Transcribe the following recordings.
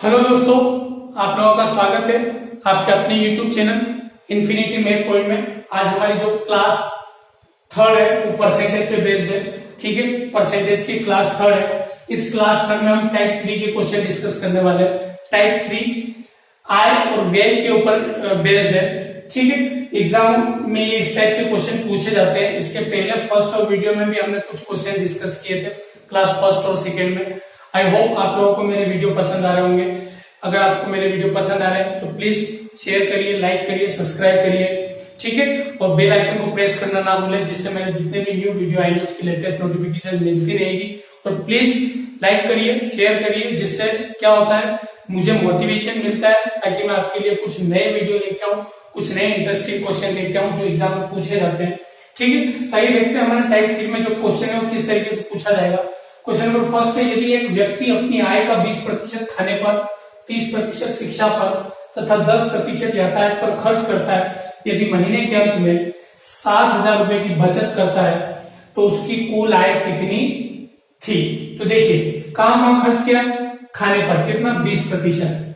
Hello दोस्तों, आप लोगों का स्वागत है आपके अपने YouTube channel infinity math point में। आज हमारी जो क्लास थर्ड है वो परसेंटेज पे बेस्ड है। ठीक है, परसेंटेज की क्लास थर्ड है। इस क्लास थर्ड में हम टाइप 3 के क्वेश्चन डिस्कस करने वाले हैं। टाइप 3 आय और व्यय के ऊपर बेस्ड है। ठीक है, एग्जाम में इस टाइप के क्वेश्चन पूछे जाते हैं। इसके पहले फर्स्ट और वीडियो में भी हमने कुछ क्वेश्चन डिस्कस किए थे क्लास फर्स्ट और सेकेंड में। आई होप आप लोगों को मेरे वीडियो पसंद आ रहे होंगे। अगर आपको मेरे वीडियो पसंद आ रहे हैं तो प्लीज शेयर करिए, लाइक करिए, सब्सक्राइब करिए। ठीक है, और बेल आइकन को प्रेस करना ना भूलें, जिससे मेरे जितने भी न्यू वीडियो आएंगे उसकी लेटेस्ट नोटिफिकेशन मिलती रहेगी। और प्लीज लाइक करिए, शेयर करिए, जिससे क्या होता है मुझे मोटिवेशन मिलता है ताकि मैं आपके लिए कुछ नए वीडियो लेके आऊं, कुछ नए इंटरेस्टिंग क्वेश्चन लेके आऊं जो एग्जाम में पूछे जाते हैं। ठीक है, आइए देखते हैं हमारे टाइप 3 में जो क्वेश्चन है वो किस तरीके से पूछा जाएगा। क्वेश्चन नंबर फर्स्ट है, यदि एक व्यक्ति अपनी आय का 20% खाने पर, 30% शिक्षा पर तथा 10% यातायात पर खर्च करता है, यदि महीने के अंत में 7,000 रुपए की बचत करता है तो उसकी कुल आय कितनी थी। तो देखिए कहां खर्च किया, खाने पर कितना 20%,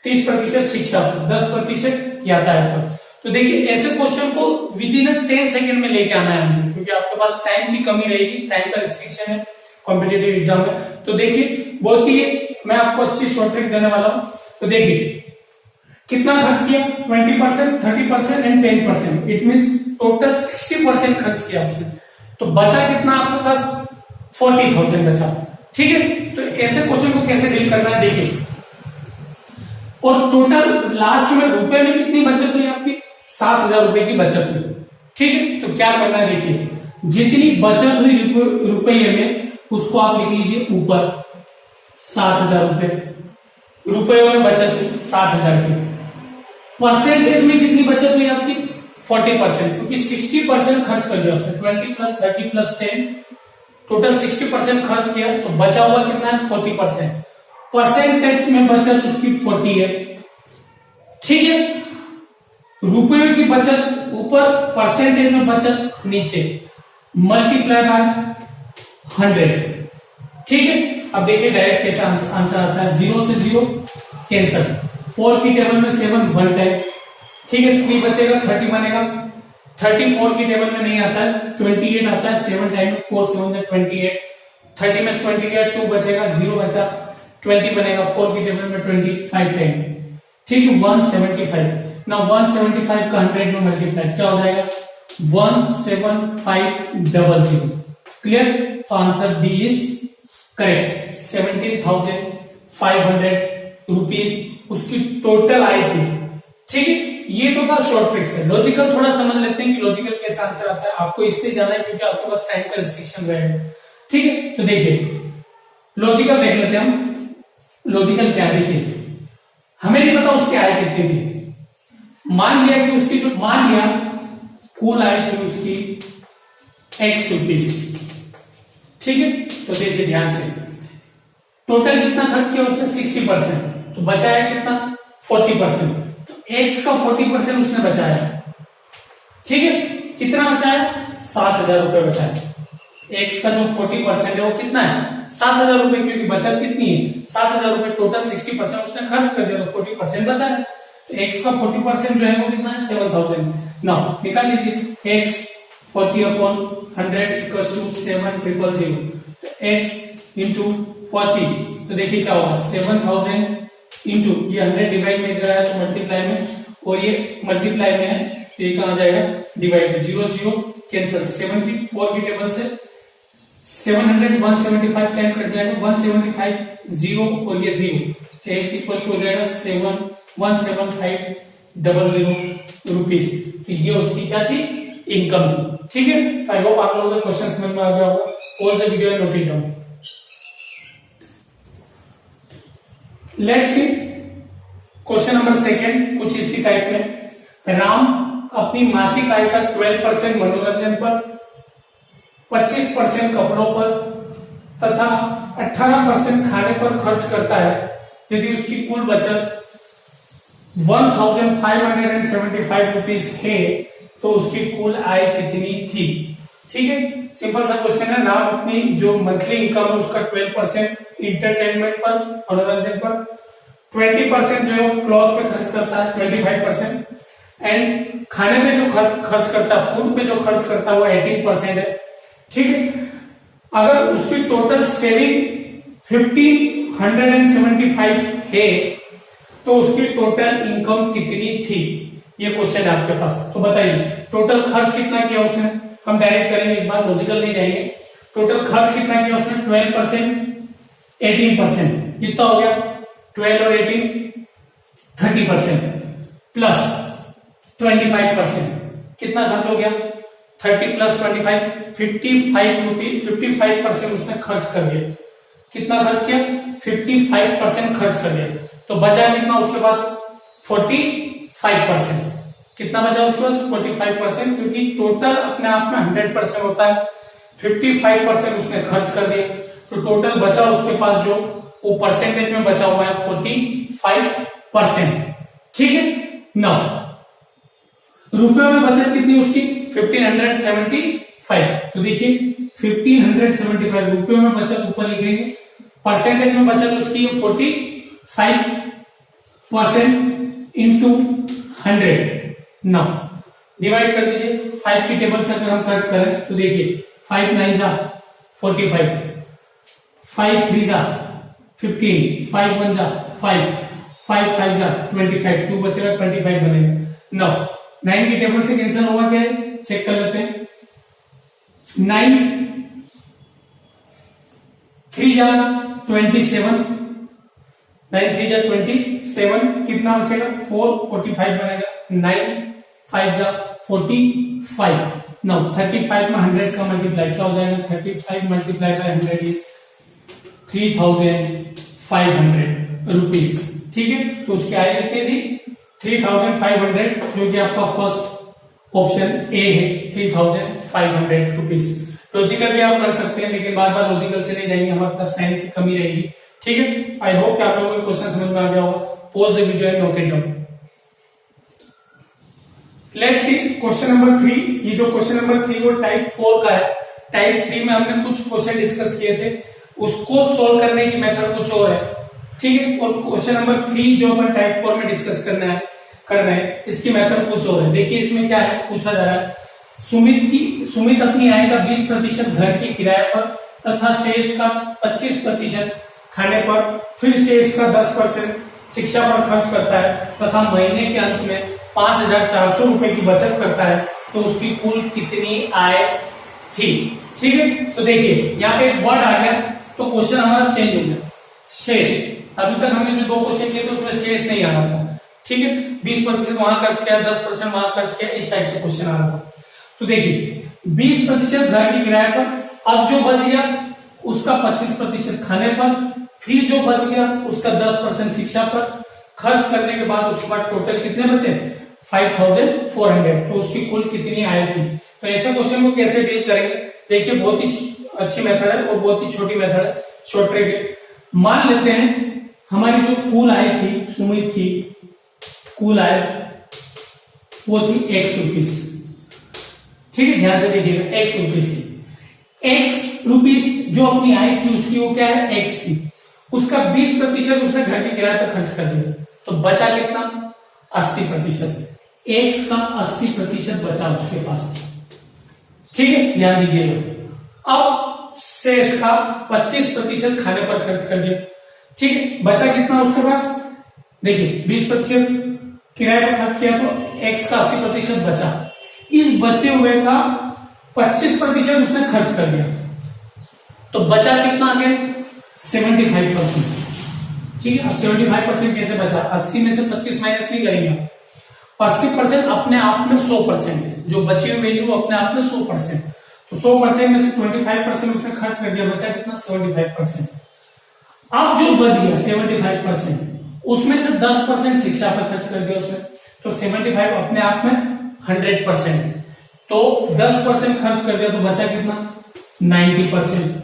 30% शिक्षा पर, 10% यातायात पर। तो देखिए ऐसे क्वेश्चन को विद इन 10 सेकेंड में लेके आना है आंसर, क्योंकि आपके पास टाइम की कमी रहेगी, टाइम का रिस्ट्रिक्शन है कॉम्पिटिटिव एग्जाम में। तो देखिए बहुत ही मैं आपको अच्छी शॉर्ट ट्रिक देने वाला हूं। तो देखिए कितना खर्च किया, 20%, 30% एंड 10%, इट मींस टोटल 60% खर्च किया उसने। तो बचा कितना आपके पास, 40,000 बचा। ठीक है, तो ऐसे क्वेश्चन को कैसे डील करना है देखिए। और टोटल लास्ट में रुपए में कितनी बचत हुई आपकी, 7,000 रुपए की बचत हुई। ठीक है, तो क्या करना है देखिए, जितनी बचत हुई रुपये में उसको आप लिख लीजिए ऊपर 7,000 रुपए, रुपयों में बचत हुई 7,000 की। परसेंटेज में कितनी बचत हुई आपकी, 40%, क्योंकि 60% खर्च कर दिया उसने, 20 + 30 + 10 टोटल 60% खर्च किया, तो बचा हुआ कितना है 40%। परसेंटेज में बचत उसकी 40 है। ठीक है, रुपयों की बचत ऊपर, परसेंटेज में बचत नीचे, मल्टीप्लाई बाय 100। ठीक है, अब देखिए डायरेक्ट कैसे आंसर आता है, 0 से 0 कैंसल, 4 की टेबल में 7 1 टाइम। ठीक है, 3 बचेगा, 30 बनेगा, 34 की टेबल में नहीं आता है, 28 आता है, 7 टाइम, 4 7 28, 30 में 28, 2 बचेगा, 0 बचा, 20 बनेगा, 4 की टेबल में 25 टाइम। ठीक है, 175 ना, 175 का 100 में मल्टीप्लाई क्या हो जाएगा, 17500। क्लियर, तो answer B is correct. 17,500 rupees उसकी टोटल आई थी। ठीक है, ये तो था शॉर्ट ट्रिक से। लॉजिकल थोड़ा समझ लेते हैं कि लॉजिकल कैसे आंसर आता है। आपको इससे जाना है क्योंकि आपके पास टाइम का रिस्ट्रिक्शन रहेगा। ठीक है, तो देखिए लॉजिकल देख लेते हैं हम। लॉजिकल क्या है, देखिए हमें नहीं पता उसकी आय कितनी थी। मान लिया कि उसकी जो, मान लिया कुल आय थी उसकी X रुपीज। ठीक है, तो देखिए ध्यान से, टोटल कितना खर्च किया उसने 60%, तो बचाया कितना 40%, तो X का 40% उसने बचाया। ठीक है, कितना बचाया, 7,000 रुपए बचाया। X का जो 40% है वो कितना है, 7,000 रुपए, क्योंकि बचत कितनी है 7,000 रुपए, टोटल 60% उसने खर्च कर दिया, तो 40% बचाया। तो X का 40% जो है वो कितना है 7,000। नाउ निकाल लीजिए, X 40/100 = 7,000। तो X इंटू 40, तो देखिए क्या होगा, 7,000 इंटू ये 100 डिवाइड में दे रहा है तो मल्टीप्लाई में, और ये मल्टीप्लाई में है तो ये कहां जाएगा, डिवाइड में, 0 0 कैंसिल, 74 की टेबल से 700 175 टाइम कट जाएगा, 175 0 और ये 0, तो X इक्वल हो जाएगा 17,500 रुपीज। तो ये उसकी क्या थी, इनकम थी। ठीक है, आई होप आप लोगों को क्वेश्चन समझ में आ गया होगा। Pause the video and note it down. Let's see question number second, कुछ इसी टाइप में। राम अपनी मासिक आय का 12% मनोरंजन पर, 25% कपड़ों पर तथा 18% खाने पर खर्च करता है। यदि उसकी कुल बचत 1,575 रुपीज है तो उसकी कुल आय कितनी थी। ठीक है, सिंपल सा क्वेश्चन है। राम अपनी जो मंथली इनकम है उसका 12% इंटरटेनमेंट पर, मनोरंजन पर, 20% जो है वो क्लॉथ पे खर्च करता है, 25%, एंड खाने पे जो खर्च करता है, फूड पे जो खर्च करता है वो 18% है। ठीक है, अगर उसकी टोटल सेविंग 1575 है तो उसकी टोटल इनकम कितनी थी, ये क्वेश्चन है आपके पास। तो बताइए टोटल खर्च कितना किया उसने, हम डायरेक्ट करेंगे इस बार, लॉजिकल नहीं जाएंगे। टोटल खर्च कितना किया उसने, 12%, 18%, कितना हो गया, 12 और 18 30%, प्लस 25%, कितना खर्च हो गया, 30 प्लस 25 55% उसने खर्च कर दिया। कितना खर्च किया, 55% खर्च कर दिया। तो बचा कितना उसके पास, 45%। कितना बचा उसके पास, 45%, क्योंकि टोटल अपने आप में 100% होता है, 55% उसने खर्च कर दिया। तो टोटल बचा उसके पास जो वो परसेंटेज में बचा हुआ है 45%। ठीक है, 9 रुपयों में बचत कितनी उसकी, 1575। तो देखिए 1575 रुपयों में बचत ऊपर लिखेंगे, परसेंटेज में बचत उसकी 45% इंटू 100। 9 डिवाइड कर दीजिए, 5 की टेबल से अगर हम कट करें तो देखिए 5 9 जा 45, 5 3 जा 15, 5 1 जा 5, 5 5 जा 25, 2 बचेगा 25 बनेगा। 9 9 की टेबल से कैंसिल होगा क्या, चेक कर लेते हैं। 9 3 जा 27, 9 3 जा 27, कितना बचेगा 4 45 बनेगा। 9 5 जा 45। नाउ 35 में 100 का मल्टीप्लाई क्या हो जाएगा, 35 मल्टीप्लाई बाय 100 इज 3500 रुपीज। ठीक है, तो उसकी आय कितनी थी, 3500, जो कि आपका फर्स्ट ऑप्शन ए है, 3500 रुपीज। लॉजिकल भी आप कर सकते हैं, लेकिन बार बार लॉजिकल से नहीं जाएंगे, हमारे पास टाइम की कमी रहेगी। ठीक है, आई होप कि आप लोगों को क्वेश्चन समझ में आ गया होगा। Pause the video and note it down. Let's see question number 3। ये जो क्वेश्चन नंबर 3 वो टाइप 4 का है। टाइप 3 में हमने कुछ क्वेश्चन डिस्कस किए थे, उसको सोल्व करने की मेथड कुछ और है। ठीक है, और क्वेश्चन नंबर 3 जो अपन टाइप 4 में डिस्कस कर रहे हैं, इसकी मेथड कुछ और है। देखिए इसमें क्या है, पूछा जा रहा है सुमित अपनी आय का 20% घर की किराए पर तथा शेष का 25% खाने पर, फिर शेष का 10% शिक्षा पर खर्च करता है तथा महीने के अंत में 5400 रुपए की बचत करता है, तो उसकी कुल कितनी आय थी। ठीक है, तो देखिए यहाँ पे एक वर्ड आ गया तो क्वेश्चन हमारा चेंज हो गया, शेष। अभी तक हमने जो 2 क्वेश्चन किए थे उसमें शेष नहीं आ रहा था। ठीक है, 20% वहां खर्च किया, 10% वहां खर्च किया, इस टाइप से क्वेश्चन आ रहा था। तो देखिए 20% घर की किराए पर, अब जो बच गया उसका 25% खाने पर, फिर जो बच गया उसका 10% शिक्षा पर खर्च करने के बाद उसके बाद टोटल कितने बचे, 5400। तो उसकी कुल कितनी आय थी। तो ऐसे क्वेश्चन को कैसे डील करेंगे, देखिए बहुत ही अच्छी मेथड है और बहुत ही छोटी मेथड है, शॉर्ट ट्रिक है। मान लेते हैं हमारी जो कुल आय थी, सुमित की कुल आय वो थी X रुपीस। ठीक है, ध्यान से देखिएगा, X रुपीस थी। X रुपीस जो अपनी आय थी उसकी वो क्या है, X थी। उसका 20% उसने घर की किराए पर खर्च कर दिया, तो बचा कितना, 80%। X का 80% बचा उसके पास। ठीक है, ध्यान दीजिएगा। अब शेष का 25% खाने पर खर्च कर दिया। ठीक है, बचा कितना उसके पास, देखिए 20% किराए पर खर्च किया तो X का 80% बचा। इस बचे हुए का 25% उसने खर्च कर दिया, तो बचा कितना आगे, 75%। ठीक है, अब 75% कैसे बचा, 80 में से 25 माइनस नहीं करेंगे, 80% अपने आप में 100% है, जो बची हुई वैल्यू अपने आप में 100%। तो 100% में से 25% उसने खर्च कर दिया, बचा कितना, 75%। अब जो बच गया 75%, उसमें से 10% शिक्षा पर खर्च कर दिया उसने, तो 75 अपने आप में 100%, तो 10% खर्च कर दिया तो बचा कितना, 90%।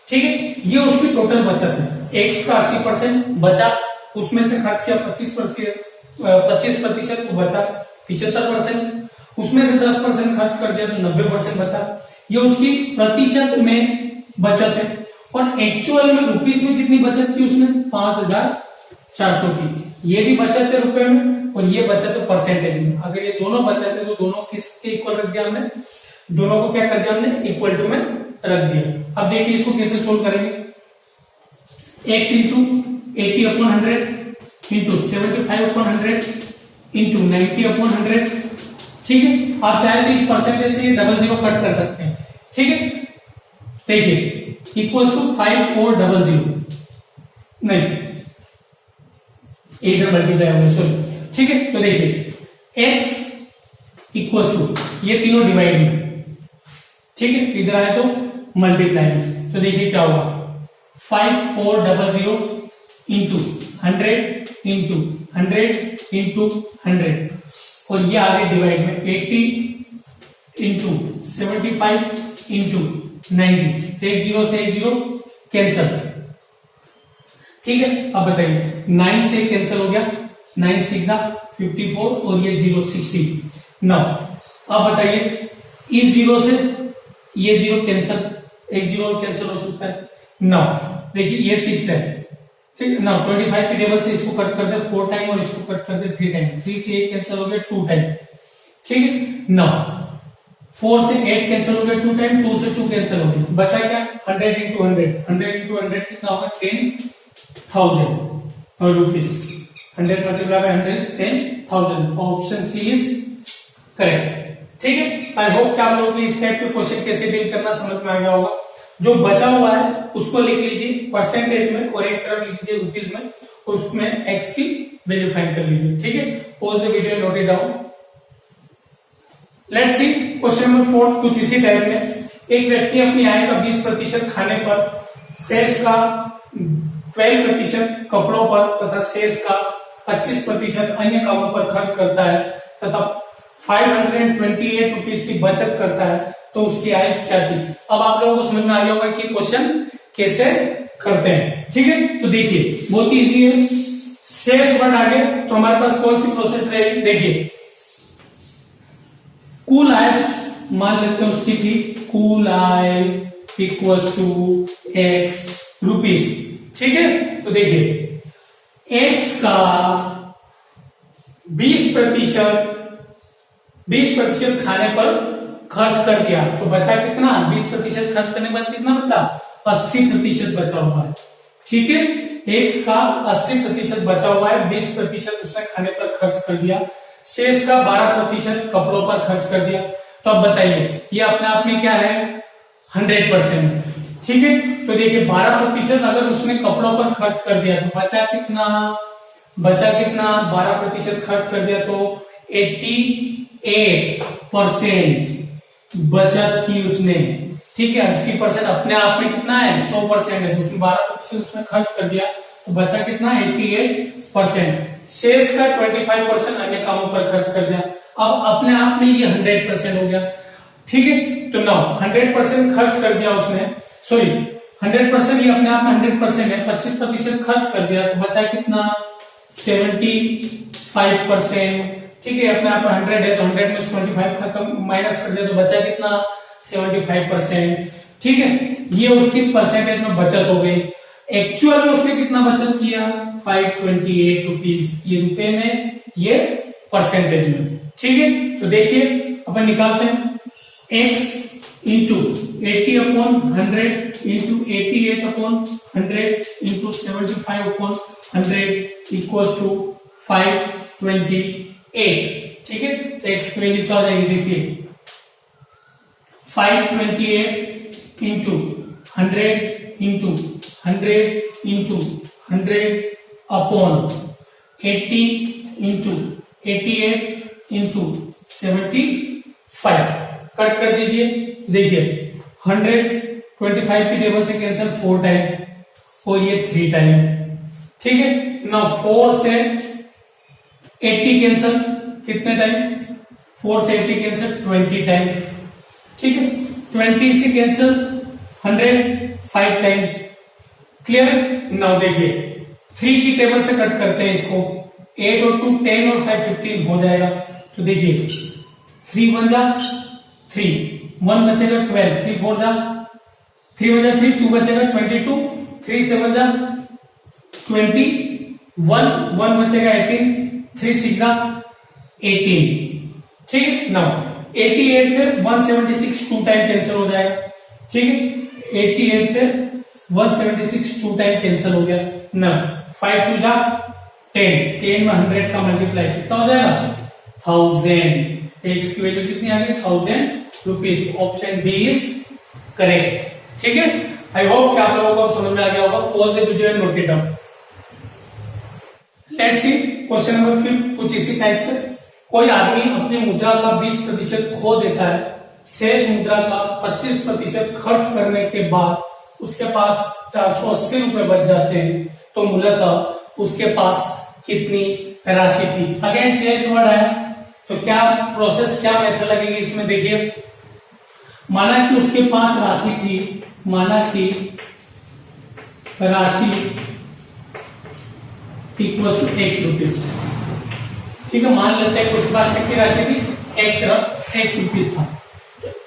ठीक है, ये उसकी टोटल बचत है। X का 80% बचा, उसमें से खर्च किया 25% तो बचा 75%, उसमें से 10% खर्च कर दिया तो 90% बचा। ये उसकी प्रतिशत में बचत है। और एक्चुअल में रुपीस में कितनी बचत की उसने, 400 की। ये भी बचत है रुपए में और ये बचत है परसेंटेज में। अगर ये दोनों बचत है तो दोनों किसके इक्वल रख दिया हमने, दोनों को क्या कर दिया हमने, इक्वल टू में रख दिया। अब देखिए इसको कैसे सोल्व करेंगे। x into 80/100 into 75/100 into 90/100। ठीक है, आप चाहे तो इस परसेंटेज से डबल जीरो कट कर सकते हैं। ठीक है, देखिए इक्वल्स टू 5400 नहीं, इधर मल्टीप्लाई हो गया, सॉरी। ठीक है, तो देखिए x इक्वल्स टू ये तीनों डिवाइड में, ठीक है, इधर आए तो मल्टीप्लाई में, तो देखिए क्या होगा 5400 इंटू 100 इंटू 100 इंटू 100 और ये आगे डिवाइड में 80 इंटू 75 इंटू 90, एक जीरो से एक जीरो कैंसल। ठीक है, अब बताइए 9 से कैंसिल हो गया, 9 6 54 और ये 0 60। नौ अब बताइए इस जीरो से ये जीरो कैंसिल, एक जीरो और कैंसिल हो सकता है। नौ देखिए ये 6 है, ठीक है ना, 25 की टेबल से इसको कट कर दे 4 टाइम और इसको कट कर दे 3 टाइम, 3 से 8 कैंसिल हो गया 2 टाइम। ठीक है, नौ 4 से 8 कैंसिल हो गया 2 टाइम, 2 से 2 कैंसिल हो गया, बचा क्या 100 इंटू 100, 100 इंटू 100 कितना होगा 10,000 rupees. 100 multiply by 100 is 10,000। Option C is correct. ठीक है, आई होप कि आप लोगों को इस टाइप के क्वेश्चन कैसे डील करना समझ में आ गया होगा। जो बचा हुआ है उसको लिख लीजिए परसेंटेज में और एक तरफ लिख लीजिए रुपीज में और उसमें एक्स की वैल्यू फाइंड कर लीजिए। ठीक है, pause the video, note it down. Let's see question number 4 कुछ इसी टाइप में। एक व्यक्ति अपनी आय का 20% खाने पर, शेष का 12% कपड़ों पर तथा शेष का 25% अन्य कामों पर खर्च करता है तथा 528 रुपीज की बचत करता है, तो उसकी आय क्या थी। अब आप लोगों को समझ में आ गया होगा कि क्वेश्चन कैसे करते हैं। ठीक है, तो देखिए बहुत ही इजी है। शेष बढ़ आगे तो हमारे पास कौन सी प्रोसेस रहेगी, देखिए कुल आय मान लेते हैं उसकी थी, कुल आय इक्वल्स टू एक्स रुपीस। ठीक है, तो देखिए एक्स का 20% खाने पर खर्च कर दिया तो बचा कितना, 20% खर्च करने के बाद कितना बचा, 80% बचा हुआ है। ठीक है, एक्स का 80% बचा हुआ है, 20% उसने खाने पर खर्च कर दिया, शेष का 12% कपड़ों पर खर्च कर दिया। तो अब बताइए ये अपने आप में क्या है 100%। ठीक है, तो देखिए 12% अगर उसने कपड़ों पर खर्च कर दिया तो बचा कितना, 12% खर्च कर दिया तो 88% बचत की उसने। ठीक है, 80% अपने आप में कितना है 100% है, उसमें 12% उसने खर्च कर दिया तो बचा कितना 88%। शेष का 25% अन्य कामों पर खर्च कर दिया। अब अपने आप में ये 100% हो गया। ठीक है, तो नौ 100% खर्च कर दिया उसने, सॉरी 100% ये अपने आप में 100% है, 25% खर्च कर दिया तो बचा कितना 75%। ठीक है, अपने आप में 100 है तो 100 में 25 खत्म माइनस कर दिया तो बचा कितना 75%। ठीक है, ये उसकी परसेंटेज में बचत हो गई। एक्चुअल में उसने कितना बचत किया 528 रुपीज, ये रुपए में, ये परसेंटेज में। ठीक है, तो देखिए अपन निकालते हैं x into 80/100 into 88/100 into 75/100 equals to 528। ठीक है, तो x की वैल्यू क्या हो जाएगी, देखिए 528 into 100 into 100 into 100 upon 80 into 88 into 75 cut कर दीजिए। देखिए 125 की टेबल से कैंसिल 4 टाइम और ये 3 टाइम। ठीक है ना, 4 से 80 कैंसिल कितने टाइम, 4 से 80 कैंसिल 20 टाइम। ठीक है, 20 से कैंसिल 100 5 टाइम। क्लियर। नाउ देखिए 3 की टेबल से कट करते हैं इसको, 8 और 2 10 और 5 15 हो जाएगा। तो देखिए 3 1 जा 3, 1 बचेगा 12, 3 4 जा 3 बचा 3, 2 बचेगा 22, 3 7 जा 20, वन वन बचेगा 18, 3 6 18, ठीक है। नाउ 88 से 176 टू टाइम कैंसिल हो जाएगा, ठीक है। 88 से 176 टू टाइम कैंसिल हो गया। नाउ 5 2 जा 10, 10 में 100 का मल्टीप्लाई कितना हो जाएगा 1000। एक्स की वैल्यू कितनी आ गई 1000 rupees. Option D is correct, ठीक है। आई होप कि आप लोगों को समझ में आ गया होगा। Pause the video and note it down. Let's see question number 5 कुछ इसी टाइप से। कोई आदमी अपनी मुद्रा का 20% खो देता है, शेष मुद्रा का 25% खर्च करने के बाद उसके पास 480 रुपए बच जाते हैं, तो मूलतः उसके पास कितनी राशि थी। अगेन शेष वर्ड है, तो क्या प्रोसेस, क्या मेथड लगेगी इसमें, देखिए। माना कि उसके पास राशि थी, माना कि राशि इक्वल टू एक्स रुपीज, ठीक है। मान लेते हैं कि उसके पास कितनी राशि थी एक्स रुपीज था।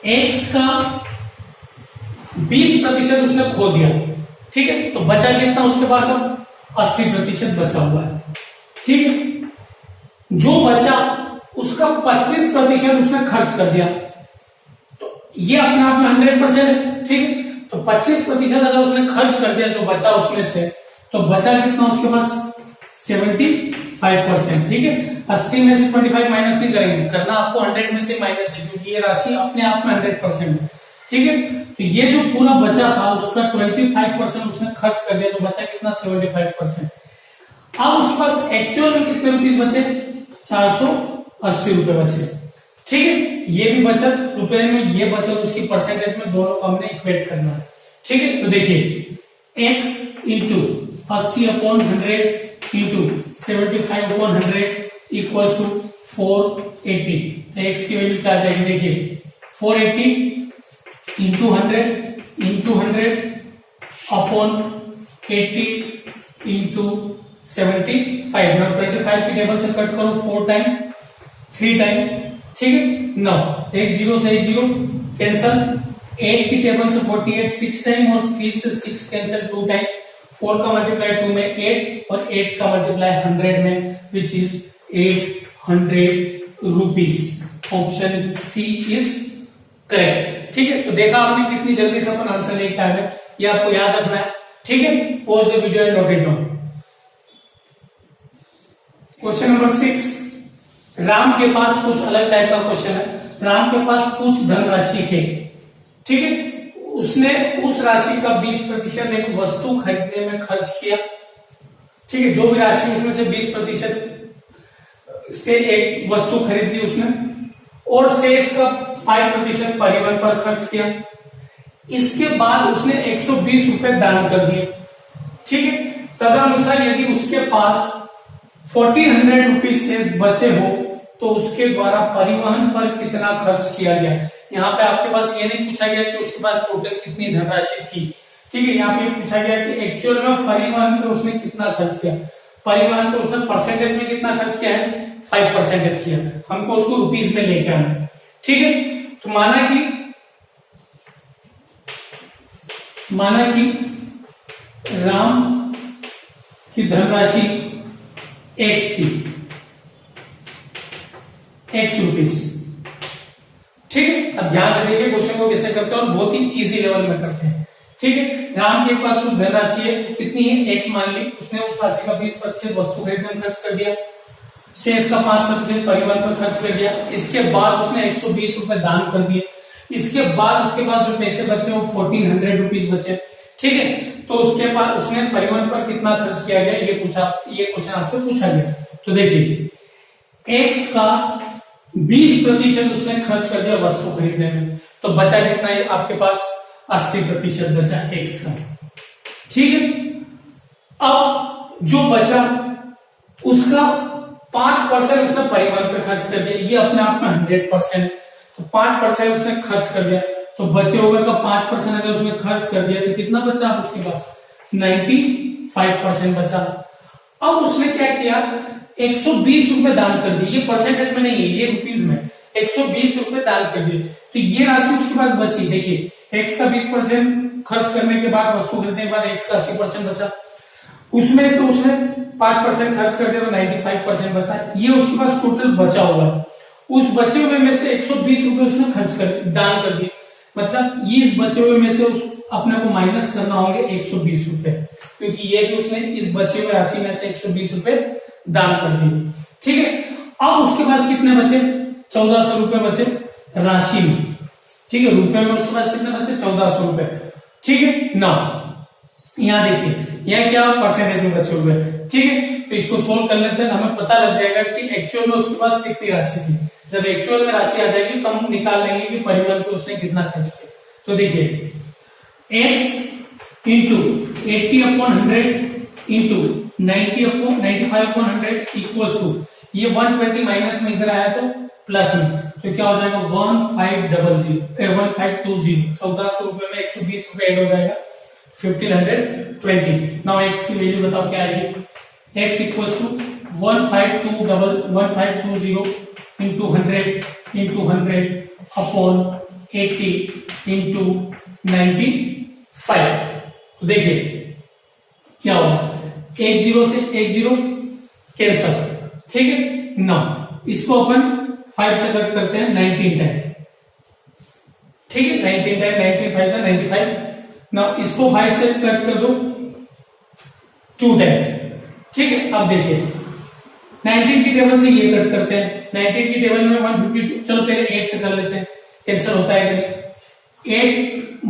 एक्स का 20% उसने खो दिया, ठीक है। तो बचा कितना उसके पास, अब 80% बचा हुआ है, ठीक है। जो बचा उसका 25% उसने खर्च कर दिया, तो ये अपने आप में 100% है, ठीक है। तो 25% अगर उसने खर्च कर दिया जो बचा उसमें से, तो बचा कितना उसके पास 75%, ठीक है। 80 में से 25 माइनस नहीं करेंगे, करना आपको 100 में से माइनस है, क्योंकि ये राशि अपने आप में 100% है, ठीक है। तो ये जो पूरा बचा था उसका 25% उसने खर्च कर दिया, तो बचा कितना 75%। अब उसके पास एक्चुअल में कितने रुपीस बचे 480 रुपए बचे, ठीक है। ये भी बचत रुपए में, ये बचत उसकी परसेंटेज में, दोनों को हमने इक्वेट करना है, ठीक है। तो देखिए x into 80/100 into 75/100 equal to 480। x की वैल्यू क्या आ जाएगी, देखिए 480 इंटू 100 अपॉन 80 इंटू 75। now 25 की टेबल से कट करो 4 टाइम 3 टाइम, ठीक है। नौ 1 0 से 1 0 कैंसल, 8 की टेबल से 48 6 टाइम और 3 से 6 कैंसल 2 टाइम। 4 का मल्टीप्लाई 2 में 8 और 8 का मल्टीप्लाई 100 में, which is 800 rupees. Option C is correct, ठीक है। तो देखा आपने कितनी जल्दी से अपन आंसर लेके आ गए, ये आपको याद रखना है, ठीक है। Pause the video and note it down. Question number 6, Ram के पास कुछ अलग टाइप का क्वेश्चन है। राम के पास कुछ धनराशि है, ठीक है। उसने उस राशि का 20% एक वस्तु खरीदने में खर्च किया, ठीक है। जो भी राशि उसमें से 20% से एक वस्तु खरीद ली उसने, और शेष का 5% परिवहन पर खर्च किया। इसके बाद उसने 120 रुपए दान कर दिए, ठीक है। तदनुसार यदि उसके पास 1400 रुपीज शेष बचे हो, तो उसके द्वारा परिवहन पर कितना खर्च किया गया। यहाँ पे आपके पास ये नहीं पूछा गया कि उसके पास टोटल कितनी धनराशि थी, ठीक है। यहाँ पे पूछा गया कि एक्चुअल में परिवहन पे उसने कितना खर्च किया। परिवहन पे उसने परसेंटेज में कितना खर्च किया है 5% किया, हमको उसको रुपीज में लेके आना, ठीक है। तो माना कि राम की धनराशि एक्स थी, एक्स रुपीज, ठीक है। अब ध्यान से देखिए क्वेश्चन को कैसे करते हैं, और बहुत ही इजी लेवल में करते हैं, ठीक है। राम के पास कुछ धनराशि है, तो कितनी है एक्स मान ली, उसने उस राशि का 20% वस्तु खरीदने में खर्च कर दिया, शेष का 5% परिवहन पर खर्च कर दिया। इसके बाद उसने 120 रुपए दान कर दिए। इसके बाद उसके बाद जो पैसे बचे वो 1400 रुपीज बचे, ठीक है। तो उसके बाद उसने परिवहन पर कितना खर्च किया गया, ये क्वेश्चन आपसे पूछा गया। तो देखिए एक्स का 20% उसने खर्च कर दिया वस्तु खरीदने में, तो बचा कितना है आपके पास 80% बचा एक्स का, ठीक है। अब जो बचा उसका 5% उसने परिवहन पर खर्च कर दिया, ये अपने आप में 100%, तो 5% उसने खर्च कर दिया, तो बचे हुए का 5% अगर उसने खर्च कर दिया तो कितना बचा उसके पास 95% बचा। अब उसने क्या किया 120 रुपए दान कर दिए, ये परसेंटेज में नहीं है, ये रुपीज में 120 रुपए दान कर दिए, तो ये राशि उसके पास बची। देखिए एक्स का 20% खर्च करने के बाद वस्तु खरीदने के बाद एक्स का 80% बचा। उसमें से उसने 5% खर्च कर दिया तो 95% बचा, ये उसके पास टोटल बचा हुआ है। उस बचे हुए में से 120 रुपए उसने खर्च कर दान कर दिए, मतलब ये इस बचे हुए में से उस अपने को माइनस करना होंगे 120 रुपए, क्योंकि ये भी उसने इस बचे हुए राशि में से 120 रुपए दान कर दिए। ठीक है, अब उसके पास कितने बचे, 1400 रुपए बचे राशि में। ठीक है, रुपए में उसके पास कितने बचे, 1400 रुपए। ठीक है ना, यहाँ देखिए यहाँ क्या परसेंटेज में बचे हुए। ठीक है, तो इसको सोल्व कर लेते हैं, हमें पता लग जाएगा कि एक्चुअल में उसके पास कितनी राशि थी। जब एक्चुअल में राशि आ जाएगी तो हम निकाल लेंगे कि परिवहन पे उसने कितना खर्च किया। तो देखिए x into 80/100 into 95/100 equals to, ये 120 माइनस में इधर आया तो प्लस में, तो क्या हो जाएगा 1520 1400 रुपए में 120 रुपए ऐड हो जाएगा 1520। नाउ x की वैल्यू बताओ क्या आएगी, x equals to 1520 into 100 upon 80 into 95। तो देखिए क्या होगा, एक जीरो से एक जीरो कैंसल। ठीक है ना, इसको अपन 5 से कट करते हैं 19 टाइम। ठीक है, 19 टाइम 95 का 95 ना, इसको 5 से कट कर दो 2 टाइम। ठीक है, अब देखिए 19 की टेबल से ये कट करते हैं, 19 की टेबल में 152, चलो पहले 8 से कर लेते हैं, कैंसिल होता है कि नहीं, 8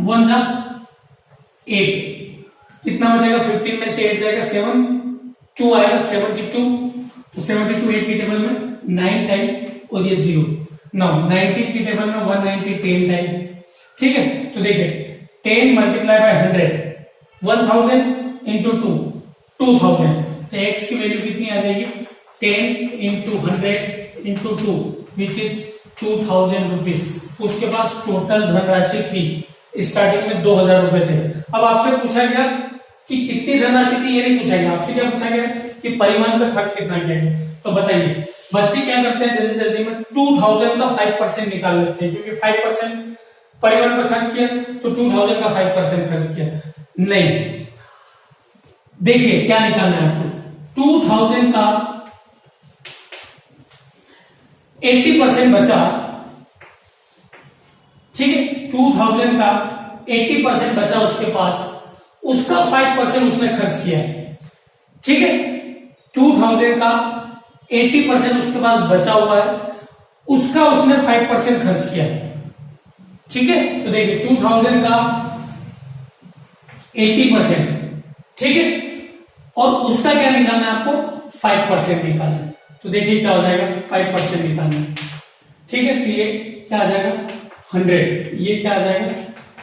1 जा 8, कितना बचेगा 15 में से 8 जाएगा 7, 2 आएगा 72, तो 72 8 की टेबल में 9 टाइम और ये 0। नाउ 19 की टेबल में 190 10 टाइम। ठीक है, तो देखिए 10 मल्टीप्लाई बाय 100 1000 इंटू 2 2000, तो x की वैल्यू कितनी आ जाएगी 10 into 100 into 2 which is 2000 rupees. उसके पास टोटल धनराशि थी, स्टार्टिंग में 2000 रुपए थे। अब आपसे पूछा गया कि कितनी धनराशि थी, ये नहीं पूछा गया, आपसे क्या पूछा गया कि परिवहन का खर्च कितना किया गया। तो बताइए बच्चे क्या करते हैं, जल्दी जल्दी में 2000 का 5% निकाल लेते हैं, क्योंकि 5% परिवहन पर खर्च किया तो 2000 का 5% खर्च किया। नहीं, देखिए क्या निकालना है आपको, 2000 का 80% बचा। ठीक है, 2000 का 80% बचा उसके पास, उसका 5% उसने खर्च किया है। ठीक है, 2000 का 80% उसके पास बचा हुआ है, उसका उसने 5% खर्च किया है। ठीक है, तो देखिए 2000 का 80%, ठीक है, और उसका क्या निकालना है आपको 5% निकालना है। तो देखिए क्या हो जाएगा 5% निकालना है। ठीक है, तो ये क्या आ जाएगा 100, ये क्या आ जाएगा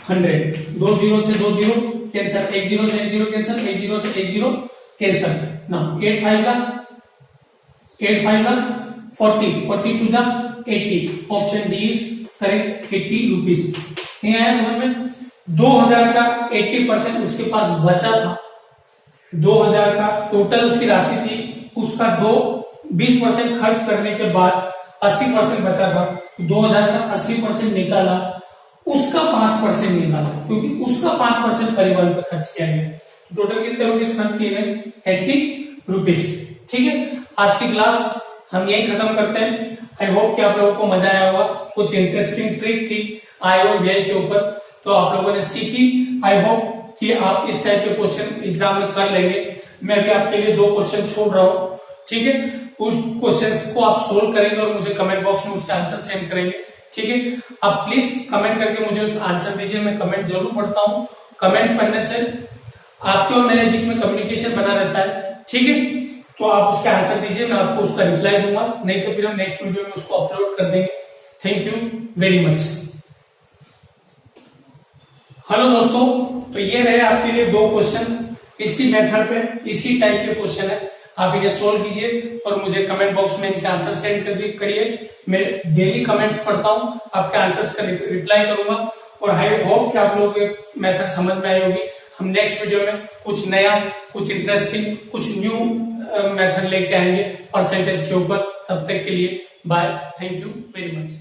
100, 2 जीरो से 2 जीरो कैंसिल, 1 जीरो से 1 जीरो कैंसिल, 1 जीरो से 1 जीरो कैंसिल। ना 8 5 जा 40, 42 जा 80, option D is correct, 80 rupees. नहीं आया समझ में, 2000 का 80% उसके पास बचा था, 2000 का टोटल उसकी राशि थी, उसका 20% खर्च करने के बाद 80% बचा था, 2000 का 80% निकाला, उसका 5% निकाला, क्योंकि उसका 5% परिवहन पर खर्च किया गया। टोटल कितने रुपीज खर्च किए गए 80 रुपीज। ठीक है, आज की क्लास हम यही खत्म करते हैं। आई होप कि आप लोगों को मजा आया होगा, कुछ इंटरेस्टिंग ट्रिक थी IOVI के ऊपर, तो आप लोगों ने सीखी। आई होप कि आप इस टाइप के क्वेश्चन एग्जाम में कर लेंगे। मैं भी आपके लिए 2 क्वेश्चन छोड़ रहा हूँ। ठीक है, उस क्वेश्चन को आप सोल्व करेंगे और मुझे कमेंट बॉक्स में उसके आंसर सेंड करेंगे। ठीक है, आप प्लीज कमेंट करके मुझे उस आंसर दीजिए, मैं कमेंट जरूर पढ़ता हूँ। कमेंट पढ़ने से आपके और मेरे बीच में कम्युनिकेशन बना रहता है। ठीक है, तो आप उसका आंसर दीजिए, मैं आपको उसका रिप्लाई दूंगा, नहीं तो फिर हम नेक्स्ट वीडियो में उसको अपलोड कर देंगे। Thank you very much. Hello दोस्तों, तो ये रहे आपके लिए 2 क्वेश्चन, इसी मेथड पे इसी टाइप के क्वेश्चन है, आप इन्हें सोल्व कीजिए और मुझे कमेंट बॉक्स में इनके आंसर सेंड करिए। मैं डेली कमेंट्स पढ़ता हूँ, आपके आंसर्स का रिप्लाई करूंगा और आई होप कि आप लोगों को मेथड समझ में आई होगी। हम नेक्स्ट वीडियो में कुछ नया, कुछ इंटरेस्टिंग, कुछ न्यू मेथड लेके आएंगे परसेंटेज के ऊपर। तब तक के लिए bye, thank you very much.